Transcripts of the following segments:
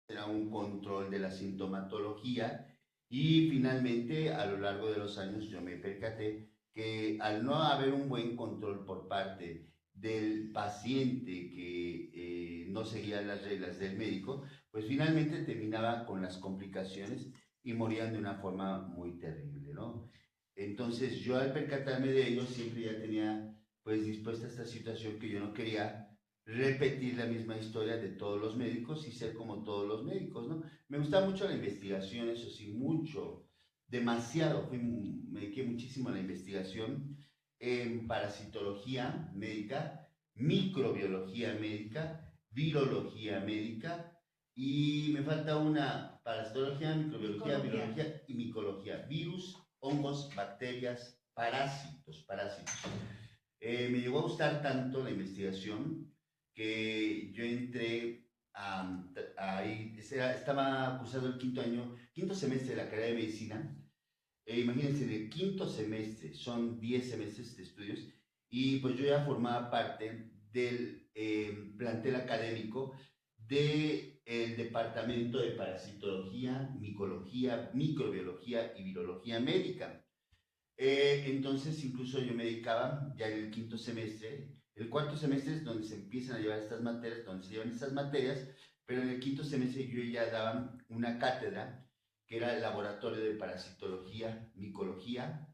era un control de la sintomatología y finalmente a lo largo de los años yo me percaté que al no haber un buen control por parte del paciente que no seguía las reglas del médico, pues finalmente terminaba con las complicaciones y morían de una forma muy terrible, ¿no? Entonces yo al percatarme de ello siempre ya tenía pues dispuesta esta situación que yo no quería repetir la misma historia de todos los médicos y ser como todos los médicos, ¿no? Me gusta mucho la investigación, eso sí, mucho, demasiado, me dediqué muchísimo a la investigación en parasitología médica, microbiología médica, virología médica y me falta una parasitología, microbiología, virología y micología, virus, hongos, bacterias, parásitos. Me llegó a gustar tanto la investigación que yo entré ahí, estaba cursando el quinto año, quinto semestre de la carrera de medicina. Imagínense, de quinto semestre, son 10 semestres de estudios, y pues yo ya formaba parte del plantel académico del departamento de parasitología, micología, microbiología y virología médica. Entonces, incluso yo me dedicaba ya en el quinto semestre. El cuarto semestre es donde se empiezan a llevar estas materias, donde se llevan estas materias, pero en el quinto semestre yo ya daba una cátedra que era el laboratorio de parasitología, micología,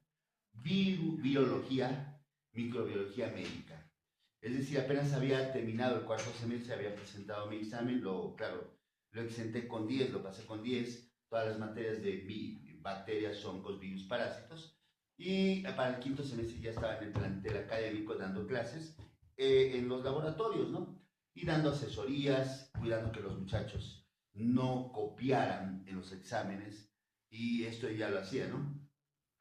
virología, microbiología médica. Es decir, apenas había terminado el cuarto semestre, había presentado mi examen, claro, lo exenté con 10, lo pasé con 10, todas las materias de bacterias, hongos, virus, parásitos, y para el quinto semestre ya estaba en el plantel académico dando clases en los laboratorios, ¿no? Y dando asesorías, cuidando que los muchachos no copiaran en los exámenes, y esto ya lo hacía, ¿no?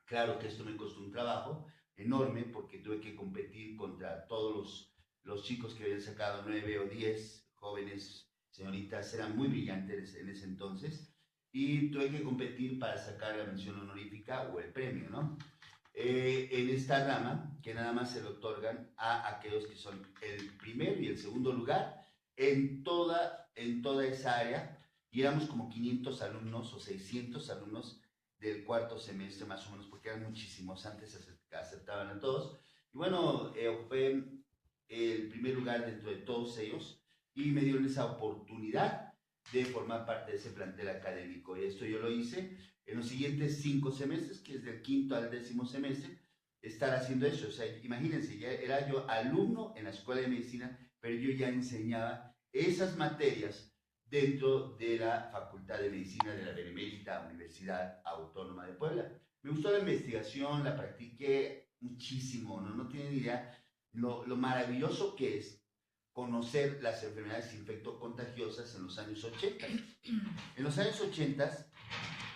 Claro que esto me costó un trabajo enorme porque tuve que competir contra todos los chicos que habían sacado 9 o 10 jóvenes señoritas, eran muy brillantes en ese entonces, y tuve que competir para sacar la mención honorífica o el premio, ¿no? En esta rama, que nada más se le otorgan a aquellos que son el primero y el segundo lugar en toda esa área, y éramos como 500 alumnos o 600 alumnos del cuarto semestre más o menos, porque eran muchísimos, antes aceptaban a todos. Y bueno, ocupé el primer lugar dentro de todos ellos y me dieron esa oportunidad de formar parte de ese plantel académico. Y esto yo lo hice en los siguientes 5 semestres, que es del quinto al 10º semestre, estar haciendo eso. O sea, imagínense, ya era yo alumno en la escuela de medicina, pero yo ya enseñaba esas materias dentro de la Facultad de Medicina de la Benemérita Universidad Autónoma de Puebla. Me gustó la investigación, la practiqué muchísimo, no tienen idea lo maravilloso que es conocer las enfermedades infectocontagiosas en los años 80. En los años 80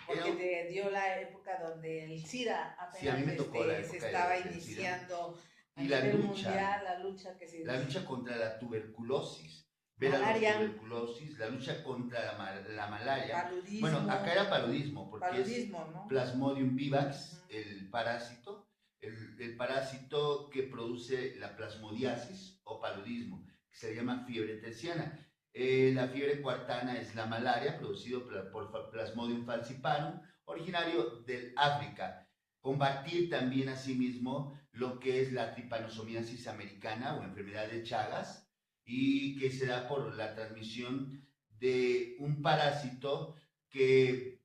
porque te dio la época donde el SIDA apenas sí, a mí me tocó la época se estaba del SIDA. iniciando a Y la nivel lucha, mundial, la lucha que se la lucha contra la tuberculosis, ver a los tuberculosis, la lucha contra la malaria. Paludismo. Bueno, acá era paludismo, porque paludismo, es ¿no? Plasmodium vivax, el parásito, el parásito que produce la plasmodiasis o paludismo, que se llama fiebre terciana. La fiebre cuartana es la malaria, producido por Plasmodium falciparum, originario del África. Combatir también asimismo lo que es la tripanosomiasis americana o enfermedad de Chagas, y que se da por la transmisión de un parásito que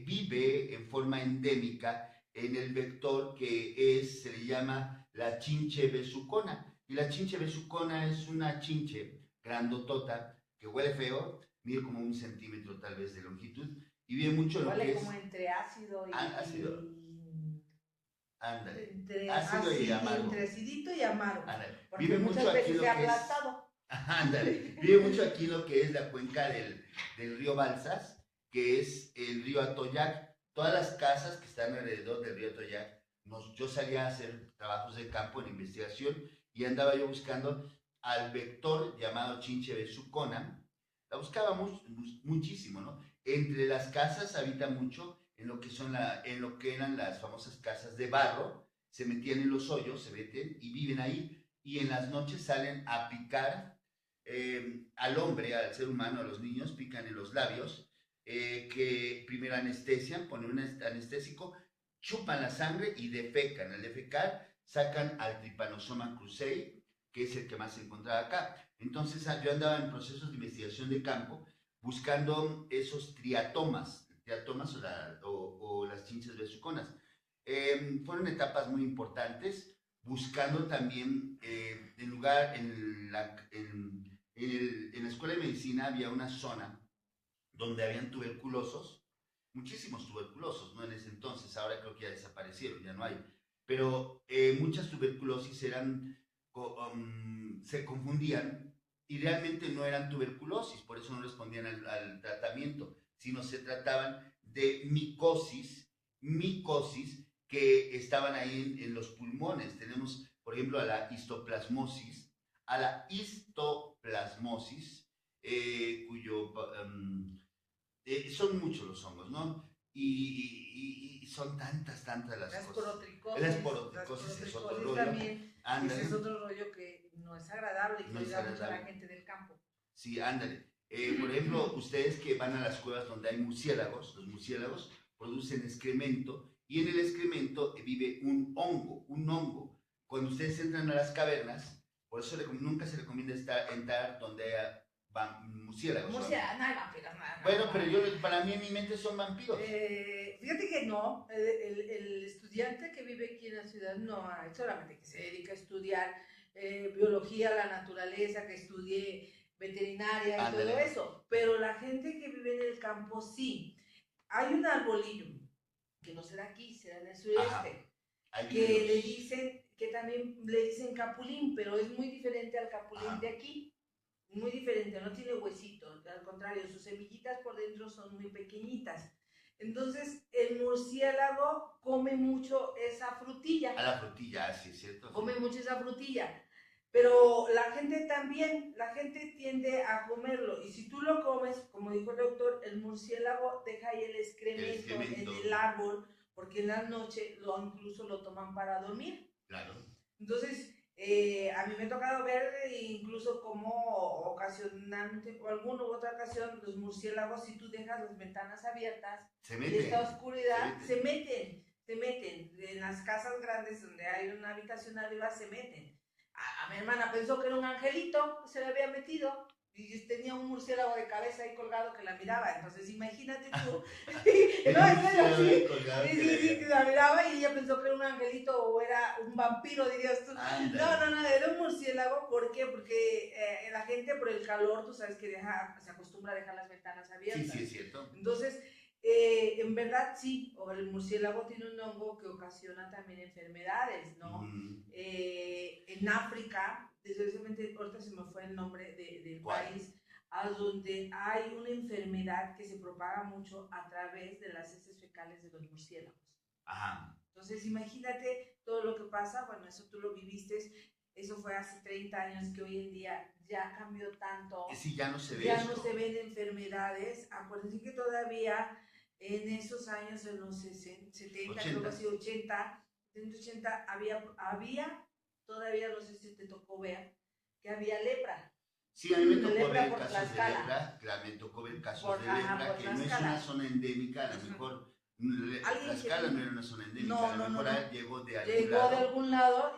vive en forma endémica en el vector que se le llama la chinche besucona. Y la chinche besucona es una chinche grandotota que huele feo, mide como 1 centímetro tal vez de longitud, y vive mucho lo que es... Huele como entre ácido y... ácido. Ándale. Entre ácido y amargo. Entre acidito y amargo. Ándale. Vive mucho aquí lo que es... Ándale. Vive mucho aquí lo que es la cuenca del río Balsas, que es el río Atoyac. Todas las casas que están alrededor del río Atoyac, yo salía a hacer trabajos de campo en investigación y andaba yo buscando al vector llamado chinche besucona. La buscaba muchísimo, ¿no? Entre las casas habita mucho en lo que eran las famosas casas de barro, se metían en los hoyos, se meten y viven ahí, y en las noches salen a picar al hombre, al ser humano, a los niños, pican en los labios, que primero anestesian, ponen un anestésico, chupan la sangre y defecan. Al defecar, sacan al Trypanosoma cruzi, que es el que más se encontraba acá. Entonces, yo andaba en procesos de investigación de campo buscando esos triatomas o las chinchas besuconas. Fueron etapas muy importantes, buscando también en la escuela de medicina había una zona donde habían tuberculosos, muchísimos tuberculosos, ¿no? En ese entonces, ahora creo que ya desaparecieron, ya no hay, pero muchas tuberculosis se confundían y realmente no eran tuberculosis, por eso no respondían al tratamiento, sino se trataban de micosis que estaban ahí en los pulmones. Tenemos, por ejemplo, a la histoplasmosis, son muchos los hongos, ¿no? Y son tantas las cosas. La esporotricosis es otro rollo. También, ese es otro rollo que no es agradable, que no le da mucho a la gente del campo. Sí, ándale. Por ejemplo, ustedes que van a las cuevas donde hay murciélagos, los murciélagos producen excremento y en el excremento vive un hongo. Cuando ustedes entran a las cavernas, por eso nunca se recomienda entrar donde haya murciélagos. No hay vampiros, nada. Bueno, pero para mí en mi mente son vampiros. Fíjate que no, el estudiante que vive aquí en la ciudad no hay, solamente que se dedica a estudiar biología, la naturaleza, que estudie veterinaria y todo eso, pero la gente que vive en el campo sí. Hay un arbolillo, que no será aquí, será en el sureste, que le dicen, que también le dicen capulín, pero es muy diferente al capulín de aquí. Muy diferente, no tiene huesitos, al contrario, sus semillitas por dentro son muy pequeñitas. Entonces, el murciélago come mucho esa frutilla. A la frutilla, sí, ¿cierto? Come mucho esa frutilla. Pero la gente tiende a comerlo. Y si tú lo comes, como dijo el doctor, el murciélago deja ahí el excremento en el árbol, porque en la noche incluso lo toman para dormir. Claro. Entonces, a mí me ha tocado ver incluso cómo ocasionalmente, o alguna u otra ocasión, los murciélagos, si tú dejas las ventanas abiertas, en esta oscuridad, se meten. En las casas grandes donde hay una habitación arriba, se meten. A mi hermana pensó que era un angelito, se le había metido, y tenía un murciélago de cabeza ahí colgado que la miraba. Entonces, imagínate tú. Sí, la miraba y ella pensó que era un angelito o era un vampiro, dirías tú. No, era un murciélago. ¿Por qué? Porque la gente por el calor, tú sabes que se acostumbra a dejar las ventanas abiertas. Sí, es cierto. Entonces, en verdad sí, o el murciélago tiene un hongo que ocasiona también enfermedades, ¿no? En África, desgraciadamente ahorita se me fue el nombre del país, a donde hay una enfermedad que se propaga mucho a través de las heces fecales de los murciélagos. Ajá. Entonces imagínate todo lo que pasa, bueno, eso tú lo viviste, eso fue hace 30 años, que hoy en día ya cambió tanto. Sí, ya no se ve Ya no se ven enfermedades. Acuérdense que todavía en esos años, en los 70, creo que así 80, había, todavía no sé si te tocó ver, que había lepra. Sí, a mí me tocó ver casos de lepra, me tocó ver casos de lepra, que no es una zona endémica, a lo mejor Tlaxcala no era una zona endémica, a lo mejor llegó de algún lado,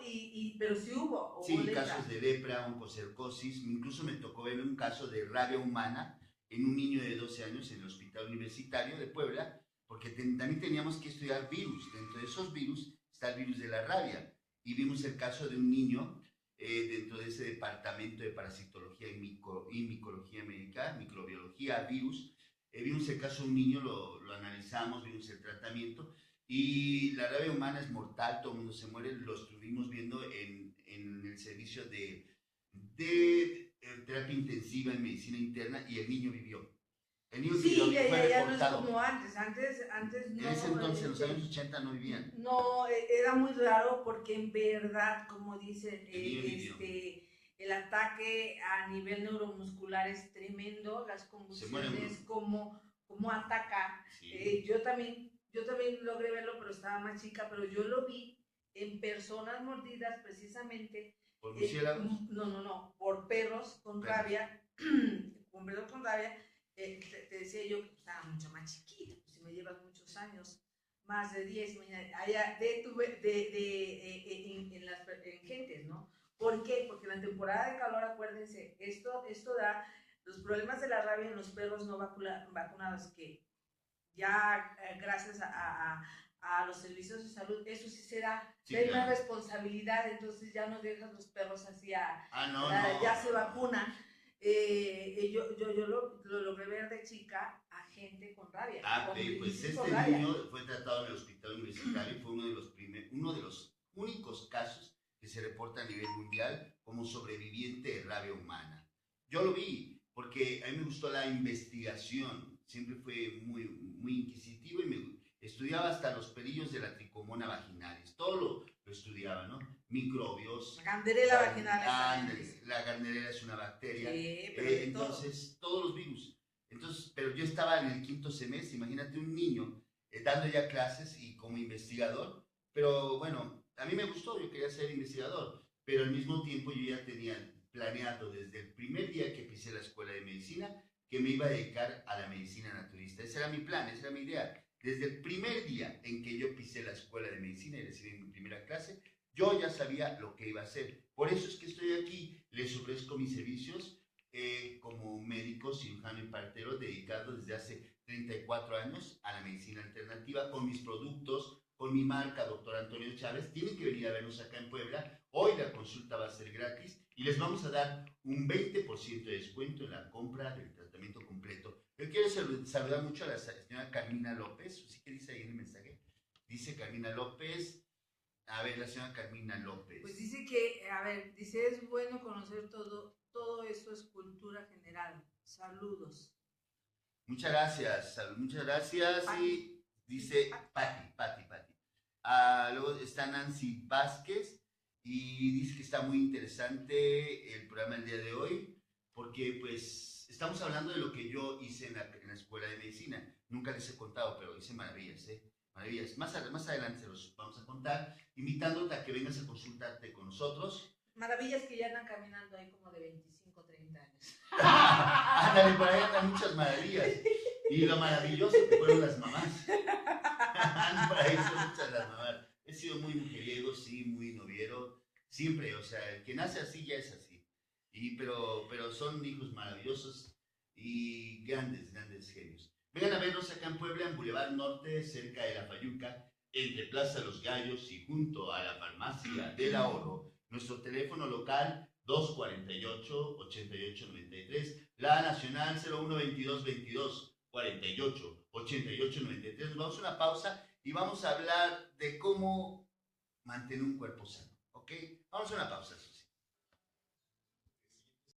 pero sí hubo lepra. Casos de lepra, oncocercosis, incluso me tocó ver un caso de rabia humana en un niño de 12 años en el Hospital Universitario de Puebla, porque también teníamos que estudiar virus. Dentro de esos virus está el virus de la rabia, y vimos el caso de un niño dentro de ese departamento de parasitología y micología médica, microbiología, virus. Vimos el caso de un niño, lo analizamos, vimos el tratamiento, y la rabia humana es mortal, todo el mundo se muere. Lo estuvimos viendo en el servicio de terapia intensiva en medicina interna, y el niño vivió. El niño vivió, ya no es como antes no. En ese entonces, en los años 80 no vivían. No, era muy raro, porque en verdad, como dicen, el ataque a nivel neuromuscular es tremendo, las convulsiones, como ataca. Sí. Yo también logré verlo, pero estaba más chica, pero yo lo vi en personas mordidas precisamente ¿Por murciélagos? No, por perros con Perros. rabia, con perros con rabia, te decía yo que estaba mucho más chiquita, pues si me llevas muchos años, más de 10, allá en gentes, ¿no? ¿Por qué? Porque en la temporada de calor, acuérdense, esto da los problemas de la rabia en los perros no vacunados, que ya gracias a los servicios de salud, eso sí se da, sí, hay una responsabilidad, entonces ya no dejas los perros así ya se vacunan. Yo lo logré ver de chica a gente con rabia. Pues este niño fue tratado en el hospital universitario y fue uno de los únicos casos que se reporta a nivel mundial como sobreviviente de rabia humana. Yo lo vi porque a mí me gustó la investigación, siempre fue muy inquisitivo y estudiaba hasta los pelillos de la tricomona vaginalis, todo lo estudiaba, ¿no? Microbios. La Gardnerella vaginalis. La Gardnerella es una bacteria. Sí, pero entonces, todos los virus. Entonces, pero yo estaba en el 5º semestre, imagínate un niño dando ya clases y como investigador, pero bueno, a mí me gustó, yo quería ser investigador, pero al mismo tiempo yo ya tenía planeado desde el primer día que pisé la escuela de medicina que me iba a dedicar a la medicina naturista. Ese era mi plan, esa era mi idea. Desde el primer día en que yo pisé la escuela de medicina y recibí mi primera clase, yo ya sabía lo que iba a hacer. Por eso es que estoy aquí, les ofrezco mis servicios como médico, cirujano y partero, dedicado desde hace 34 años a la medicina alternativa, con mis productos, con mi marca, Dr. Antonio Chávez. Tienen que venir a vernos acá en Puebla. Hoy la consulta va a ser gratis y les vamos a dar un 20% de descuento en la compra del tratamiento completo. Yo quiero saludar mucho a la señora Carmina López. ¿Sí que dice ahí en el mensaje? Dice Carmina López. A ver, la señora Carmina López. Pues dice que, dice, es bueno conocer todo esto es cultura general. Saludos. Muchas gracias. Pati. Y dice Pati. Luego está Nancy Vázquez y dice que está muy interesante el programa del día de hoy porque pues estamos hablando de lo que yo hice en la escuela de medicina. Nunca les he contado, pero hice maravillas, maravillas. Más adelante se los vamos a contar, invitándote a que vengas a consultarte con nosotros. Maravillas que ya andan caminando ahí como de 25, 30 años. Ándale, por ahí andan muchas maravillas. Y lo maravilloso que fueron las mamás. Por ahí son muchas las mamás. He sido muy mujeriego, sí, muy noviero. Siempre, o sea, el que nace así ya es así. Pero son hijos maravillosos y grandes genios. Vengan a vernos acá en Puebla, en Boulevard Norte, cerca de La Fayuca, entre Plaza Los Gallos y junto a la Farmacia del Ahorro. Nuestro teléfono local 248-8893, la nacional 012222488893. Nos vamos a una pausa y vamos a hablar de cómo mantener un cuerpo sano, ¿ok? Vamos a una pausa.